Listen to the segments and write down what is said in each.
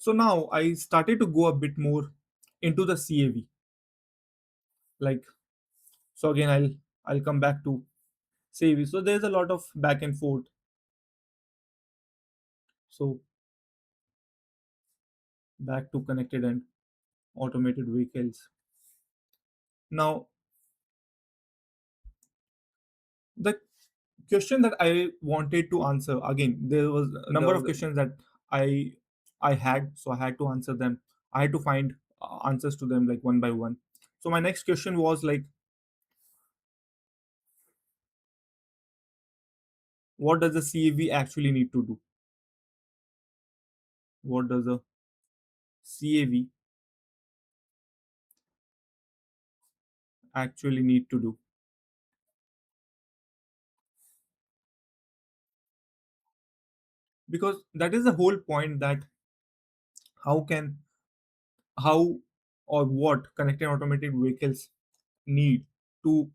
So now I started to go a bit more into the CAV. Like, so again, I'll come back to CAV. So there's a lot of back and forth. So back to connected and automated vehicles. Now the question that I wanted to answer, again, there was a number of questions that I I had, so I had to answer them. I had to find answers to them like one by one. So my next question was like, what does the CAV actually need to do? What does a CAV actually need to do? Because that is the whole point, that how can how or what connected automated vehicles need to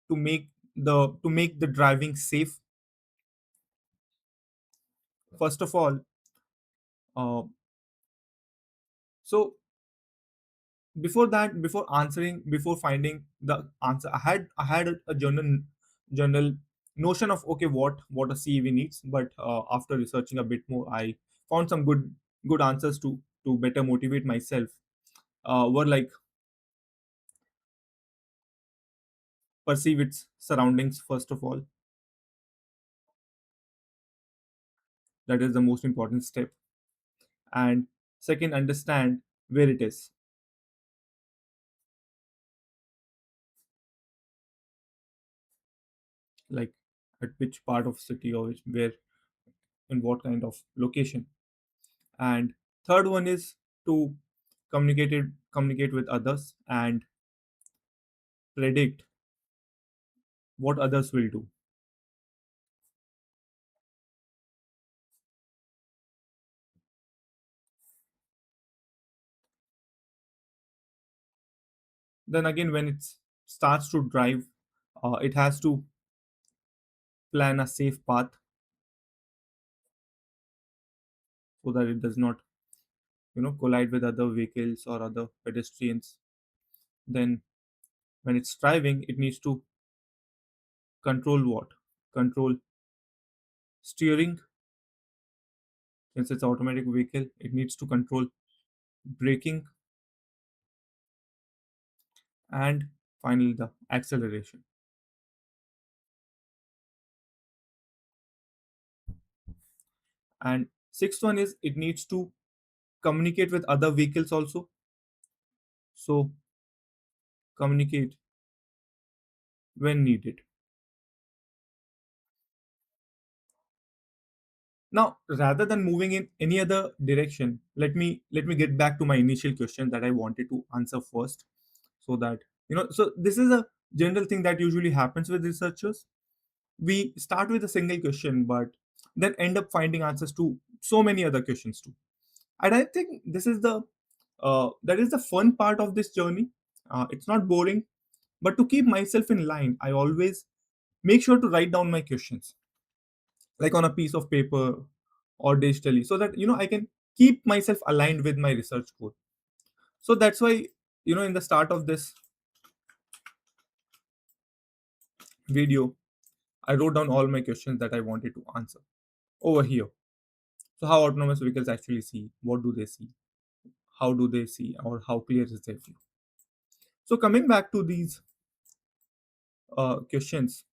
to make the driving safe. First of all, uh, so before answering, before finding the answer, I had a general notion of, okay, what a CEV needs, but after researching a bit more, I found some good answers to better motivate myself. Were like, perceive its surroundings. First of all, that is the most important step. And second, understand where it is, like at which part of city, or where, in what kind of location. And third one is to communicate with others and predict what others will do. Then again, when it starts to drive, it has to plan a safe path so that it does not, collide with other vehicles or other pedestrians. Then when it's driving, it needs to control what? Control steering. Since it's automatic vehicle, it needs to control braking, and finally the acceleration. And sixth one is, it needs to communicate with other vehicles also. So communicate when needed. Now, rather than moving in any other direction, let me get back to my initial question that I wanted to answer first. So that, so this is a general thing that usually happens with researchers. We start with a single question, but then end up finding answers to so many other questions too. And I think this is the that is the fun part of this journey. It's not boring, but to keep myself in line, I always make sure to write down my questions, like on a piece of paper or digitally, so that I can keep myself aligned with my research goal. So that's why, in the start of this video, I wrote down all my questions that I wanted to answer over here. So how autonomous vehicles actually see, what do they see, how do they see, or how clear is their view. So coming back to these questions,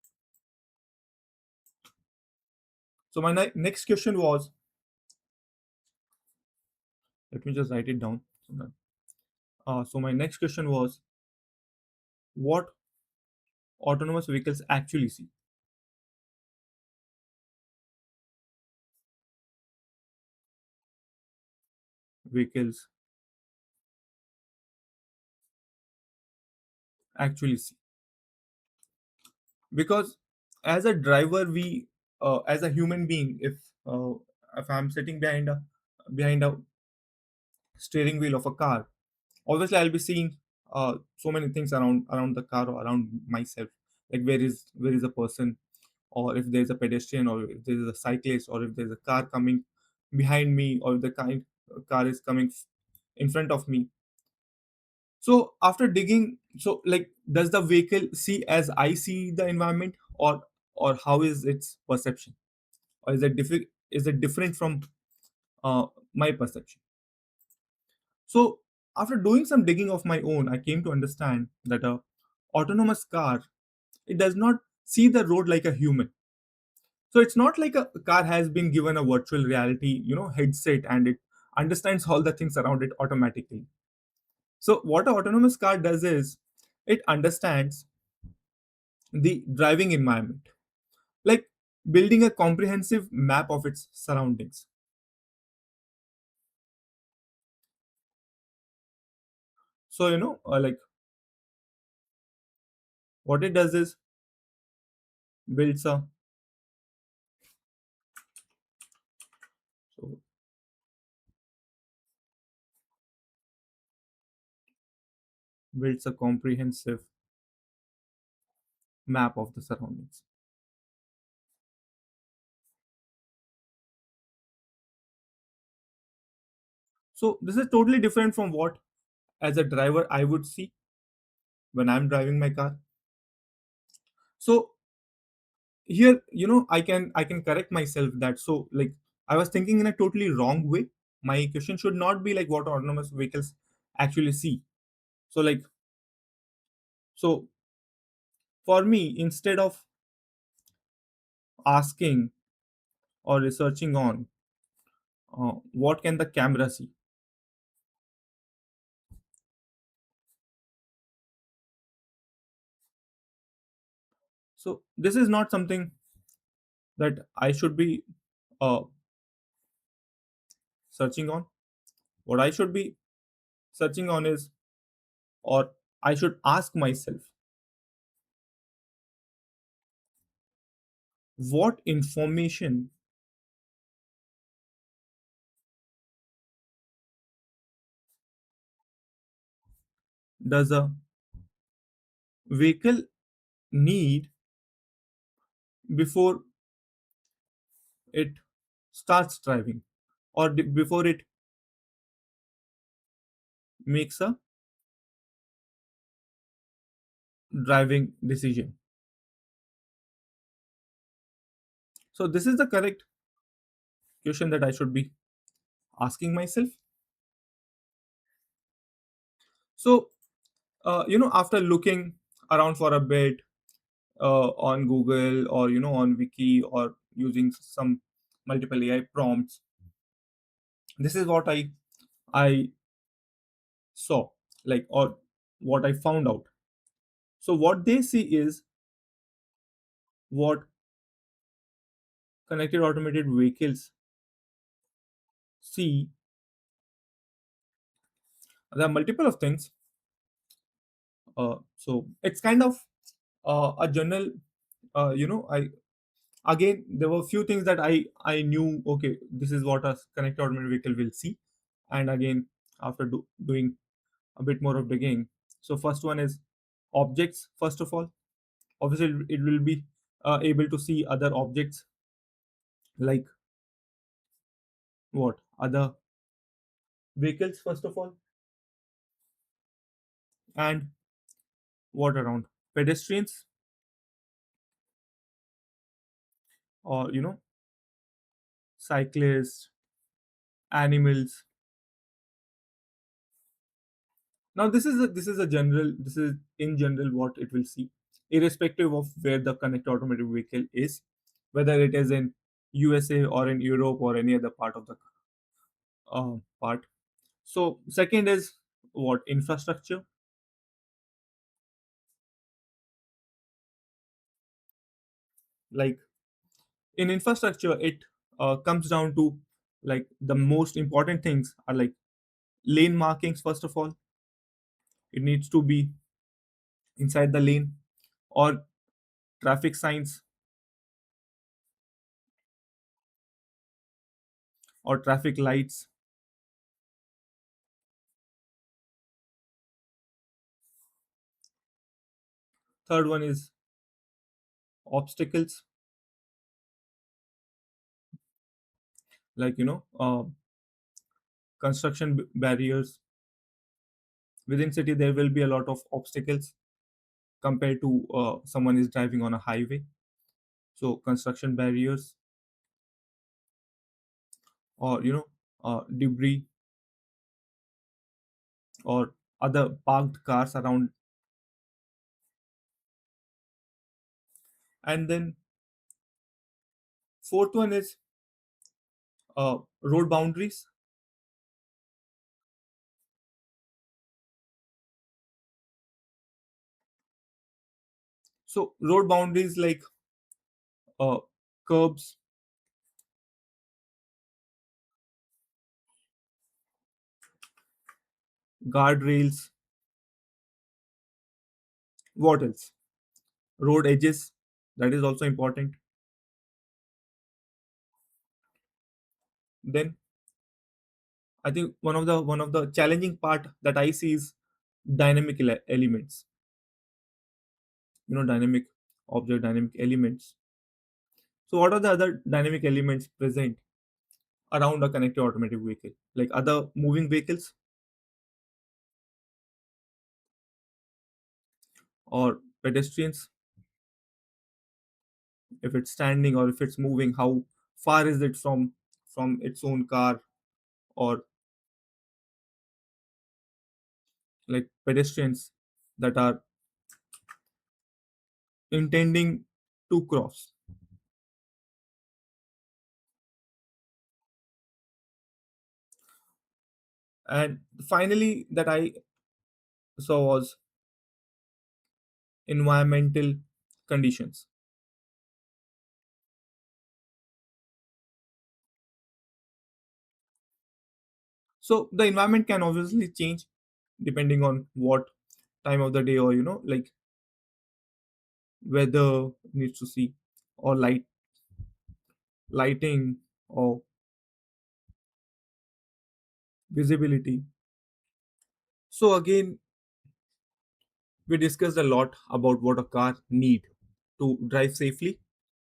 so my next question was, let me just write it down. So my next question was, what autonomous vehicles actually see. Vehicles actually see. Because as a driver, we, as a human being, uh, if I'm sitting behind a steering wheel of a car, obviously I'll be seeing so many things around the car or around myself, like where is a person, or if there's a pedestrian, or if there's a cyclist, or if there's a car coming behind me, or the car is coming in front of me. So after digging, so like, does the vehicle see as I see the environment, or how is its perception, or is it different from my perception? So after doing some digging of my own, I came to understand that a autonomous car, it does not see the road like a human. So it's not like a car has been given a virtual reality, headset, and it understands all the things around it automatically. So what an autonomous car does is it understands the driving environment, like building a comprehensive map of its surroundings. So like, what it does is builds a so builds a comprehensive map of the surroundings. So this is totally different from what, as a driver, I would see when I'm driving my car. So here, I can correct myself, that so like, I was thinking in a totally wrong way. My question should not be like what autonomous vehicles actually see. So like, so for me, instead of asking or researching on what can the camera see, so this is not something that I should be uh, searching on. What I should be searching on is, or I should ask myself, what information does a vehicle need before it starts driving, or before it makes a driving decision. So this is the correct question that I should be asking myself. So after looking around for a bit on Google, or on Wiki, or using some multiple AI prompts, this is what I saw, like, or what I found out. So what they see is, what connected automated vehicles see, there are multiple of things. So it's kind of a general, I again, there were few things that I knew, okay, this is what a connected automated vehicle will see. And again, after doing a bit more of digging, so first one is objects. First of all, obviously it will be able to see other objects, like what other vehicles, first of all, and what around pedestrians, or cyclists, animals. Now this is in general what it will see, irrespective of where the connected automated vehicle is, whether it is in USA or in Europe or any other part of the part. So second is what, infrastructure. Like, in infrastructure, it comes down to, like, the most important things are like lane markings. First of all, it needs to be inside the lane, or traffic signs, or traffic lights. Third one is obstacles. like construction barriers. Within city there will be a lot of obstacles compared to someone is driving on a highway. So construction barriers, or debris, or other parked cars around. And then fourth one is road boundaries. So road boundaries like uh, curbs, guardrails, what else? Road edges, that is also important. Then I think one of the challenging part that I see is dynamic elements. Dynamic object, dynamic elements. So what are the other dynamic elements present around a connected automatic vehicle? Like other moving vehicles or pedestrians, if it's standing or if it's moving, how far is it from its own car, or like pedestrians that are intending to cross. And finally that I saw was environmental conditions. So the environment can obviously change depending on what time of the day, or like weather needs to see, or lighting, or visibility. So again, we discussed a lot about what a car need to drive safely.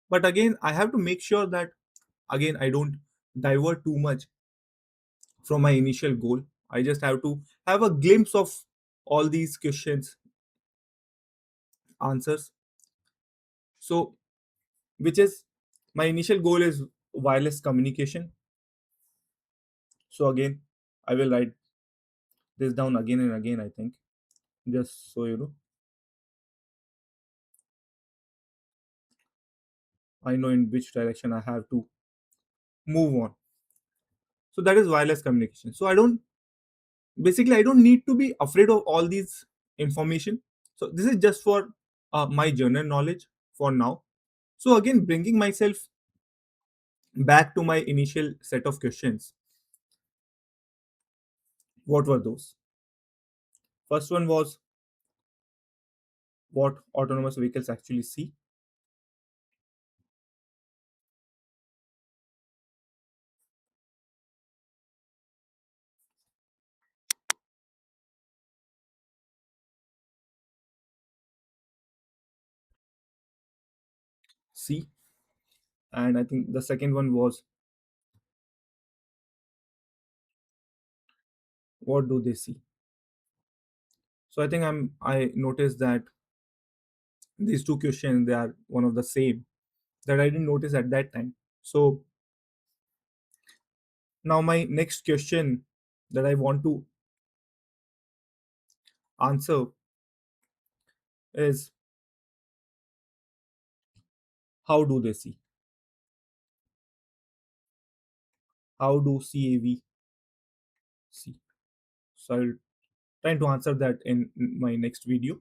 But again, I have to make sure that again I don't divert too much from my initial goal. I just have to have a glimpse of all these questions answers. So which is, my initial goal is wireless communication. So again, I will write this down again and again, I think, just so I know in which direction I have to move on. So that is wireless communication. So I don't need to be afraid of all these information. So this is just for my general knowledge for now. So again, bringing myself back to my initial set of questions, what were those? First one was what autonomous vehicles actually see. And I think the second one was what do they see. So I think I noticed that these two questions, they are one of the same, that I didn't notice at that time. So now my next question that I want to answer is, how do they how do CAV see? So I'll try to answer that in my next video.